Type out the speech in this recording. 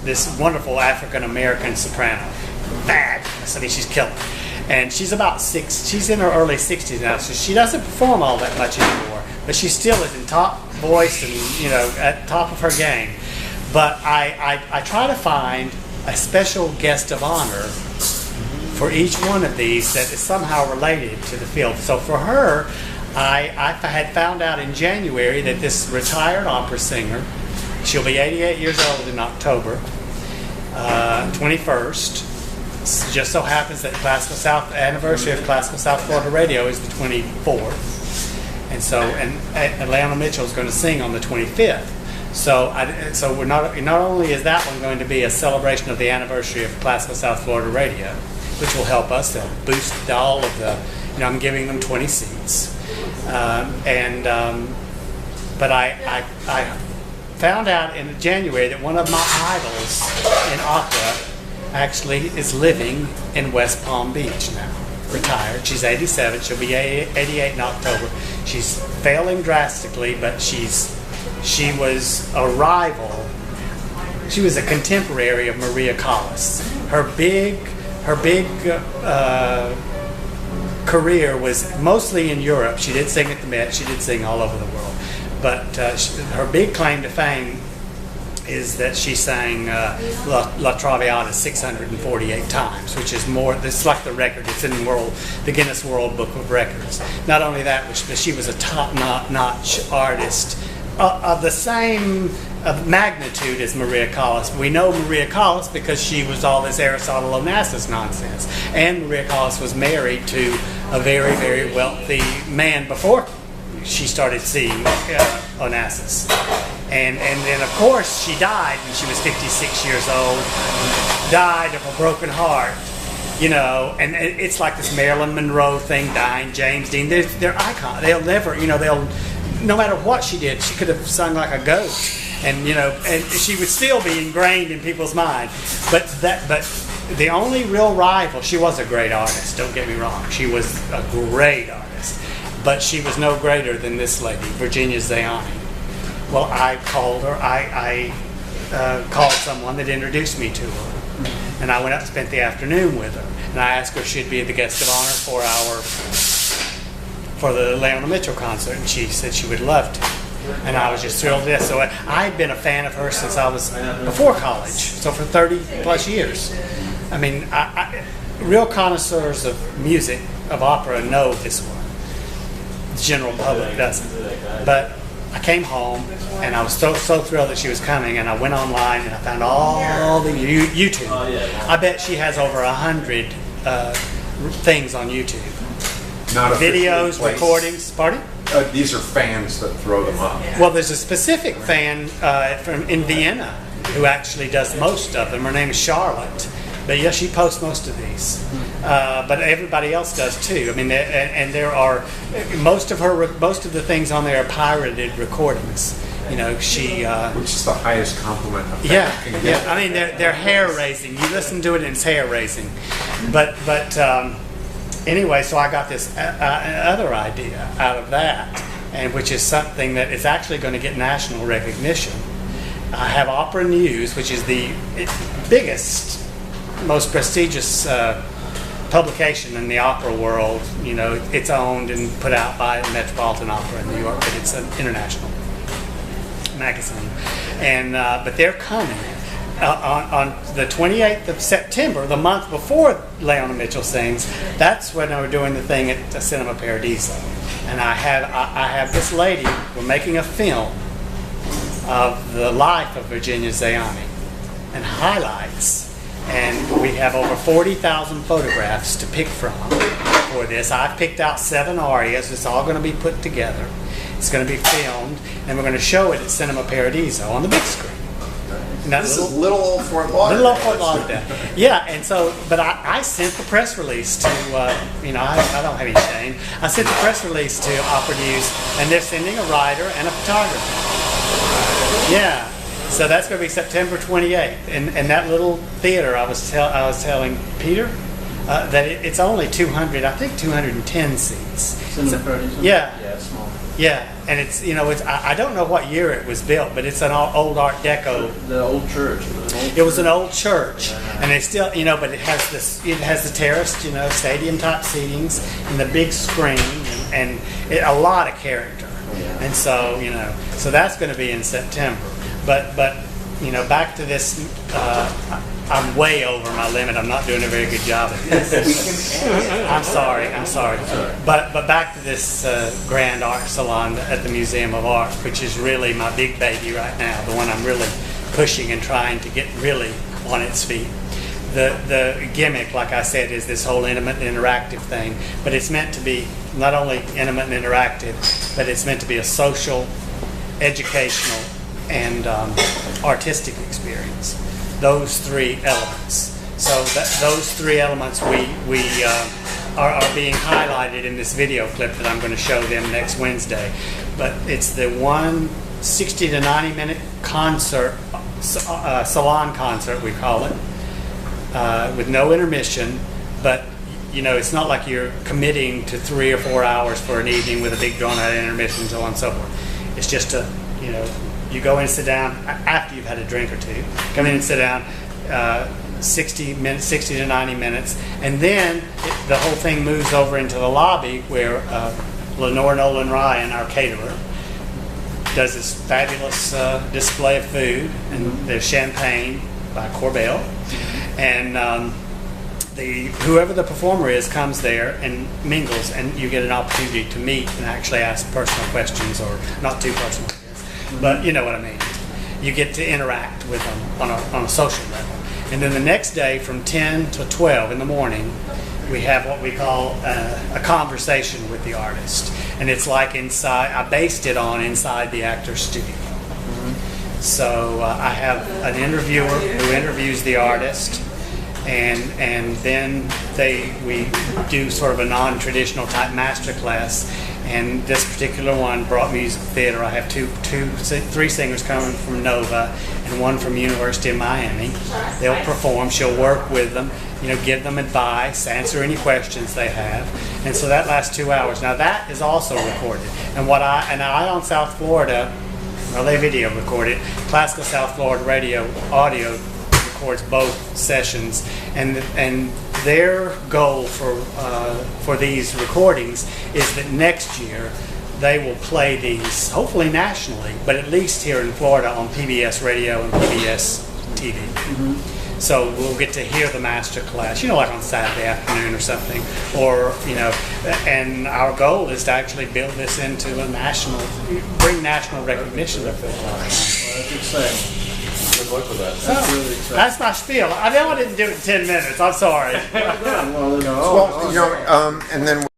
this wonderful African-American soprano. Fabulous. I mean, she's killing it. And she's about she's in her early 60s now, so she doesn't perform all that much anymore. But she still is in top voice and, you know, at the top of her game. But I try to find a special guest of honor for each one of these that is somehow related to the field. So for her, I had found out in January that this retired opera singer, she'll be 88 years old in October 21st. Just so happens that the anniversary of Classical South Florida Radio is the 24th, and so Leona Mitchell is going to sing on the 25th. So we're not only is that one going to be a celebration of the anniversary of Classical South Florida Radio, which will help us. They'll boost all of the. You know, I'm giving them 20 seats, but I found out in January that one of my idols in opera actually is living in West Palm Beach now, retired. She's 87. She'll be 88 in October. She's failing drastically, but she was a rival. She was a contemporary of Maria Callas. Her big career was mostly in Europe. She did sing at the Met. She did sing all over the world. But her big claim to fame is that she sang La Traviata 648 times, which is more. This is like the record. It's in the Guinness World Book of Records. Not only that, but she was a top-notch artist of the same magnitude as Maria Callas. We know Maria Callas because she was all this Aristotle Onassis nonsense, and Maria Callas was married to a very, very wealthy man before she started seeing Onassis. And then, of course, she died when she was 56 years old, died of a broken heart, you know, and it's like this Marilyn Monroe thing, dying, James Dean. They're icons. They'll never, you know, no matter what she did, she could have sung like a goat, and, you know, and she would still be ingrained in people's mind. But the only real rival, she was a great artist, don't get me wrong. She was a great artist, but she was no greater than this lady, Virginia Zayani. Well, I called her. I called someone that introduced me to her, and I went up and spent the afternoon with her. And I asked her if she'd be the guest of honor for the Leona Mitchell concert, and she said she would love to. And I was just thrilled to death. So I'd been a fan of hers since I was before college, so for 30 plus years. I mean, real connoisseurs of music, of opera, know this one. The general public doesn't. But I came home, and I was so thrilled that she was coming, and I went online and I found all the YouTube. I bet she has over 100 things on YouTube. Not videos, recordings. Pardon? These are fans that throw them up. Well, there's a specific fan in Vienna who actually does most of them. Her name is Charlotte. But yeah, she posts most of these. But everybody else does too. I mean, and there are most of the things on there are pirated recordings. You know, which is the highest compliment. Yeah. I mean, they're hair raising. You listen to it, and it's hair raising. But anyway, so I got this other idea out of that, and which is something that is actually going to get national recognition. I have Opera News, which is the biggest, most prestigious publication in the opera world. You know, it's owned and put out by Metropolitan Opera in New York, but it's an international magazine. And but they're coming on the 28th of September, the month before Leona Mitchell sings. That's when we're doing the thing at Cinema Paradiso, and I have this lady. We're making a film of the life of Virginia Zayani and highlights. And we have over 40,000 photographs to pick from for this. I've picked out 7 arias. It's all going to be put together. It's going to be filmed, and we're going to show it at Cinema Paradiso on the big screen. This is little old Fort Lauderdale. Little old Fort Lauderdale. Yeah, and so, but I sent the press release to, you know, I don't have any shame. I sent the press release to Opera News, and they're sending a writer and a photographer. Yeah. So that's going to be September 28th, and that little theater I was telling Peter that it's only 210 seats. Yeah, it's small. Yeah, and it's, you know, I don't know what year it was built, but it's an old Art Deco. The old church. It was an old church, and they still, you know, but it has the terraced, you know, stadium type seatings and the big screen and a lot of character. And so, you know, so that's going to be in September. But you know, back to this. I'm way over my limit. I'm not doing a very good job at this. I'm sorry. But back to this Grand Art Salon at the Museum of Art, which is really my big baby right now, the one I'm really pushing and trying to get really on its feet. The gimmick, like I said, is this whole intimate and interactive thing, but it's meant to be not only intimate and interactive, but it's meant to be a social, educational, and artistic experience. Those three elements. So those three elements we are being highlighted in this video clip that I'm going to show them next Wednesday. But it's the 60 to 90 minute concert, salon concert we call it, with no intermission. But you know, it's not like you're committing to 3 or 4 hours for an evening with a big drawn out intermission and so on and so forth. It's just a, you know, you go in and sit down after you've had a drink or two. Come in and sit down, 60 to 90 minutes, and then the whole thing moves over into the lobby where Lenore Nolan Ryan, our caterer, does this fabulous display of food, and there's champagne by Corbel, and whoever the performer is comes there and mingles, and you get an opportunity to meet and actually ask personal questions, or not too personal. But you know what I mean. You get to interact with them on a social level. And then the next day from 10 to 12 in the morning, we have what we call a conversation with the artist. And it's like inside, I based it on inside the actor's studio. So I have an interviewer who interviews the artist, and then we do sort of a non-traditional type master class. And this particular one brought music theater. I have three singers coming from Nova and one from University of Miami. They'll perform. She'll work with them, you know, give them advice, answer any questions they have. And so that lasts 2 hours. Now that is also recorded. And on South Florida, well, they video record it. Classical South Florida Radio audio records both sessions, and their goal for these recordings is that next year they will play these, hopefully nationally, but at least here in Florida on PBS Radio and PBS TV. So we'll get to hear the master class, you know, like on Saturday afternoon or something, or, you know, and our goal is to actually build this into bring national recognition of it. Well, that's exciting. Good luck with that. So, really exciting. that's my spiel. I know I didn't do it in 10 minutes. I'm sorry. Well, you know, and then